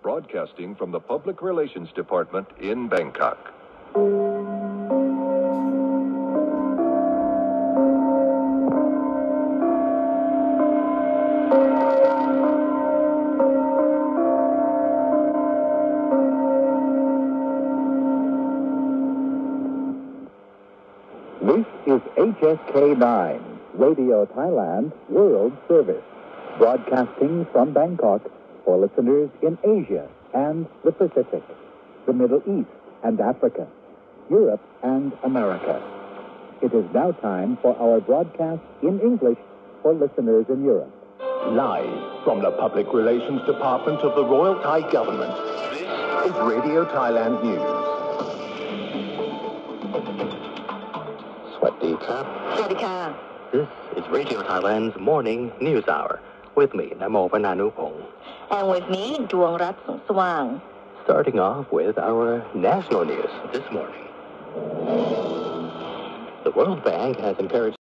broadcasting from the Public Relations Department in Bangkok. This is HSK9, Radio Thailand World Service, broadcasting from Bangkok for listeners in Asia and the Pacific, the Middle East and Africa, Europe and America. It is now time for our broadcast in English for listeners in Europe. Live from the Public Relations Department of the Royal Thai Government, this is Radio Thailand News. สวัสดีครับ สวัสดีค่ะ This is Radio Thailand's Morning News Hour with me, Namo Pananuphong. and with me ดวงรัตน์สงสว่าง Starting off with our national news this morning. The World Bank has encouraged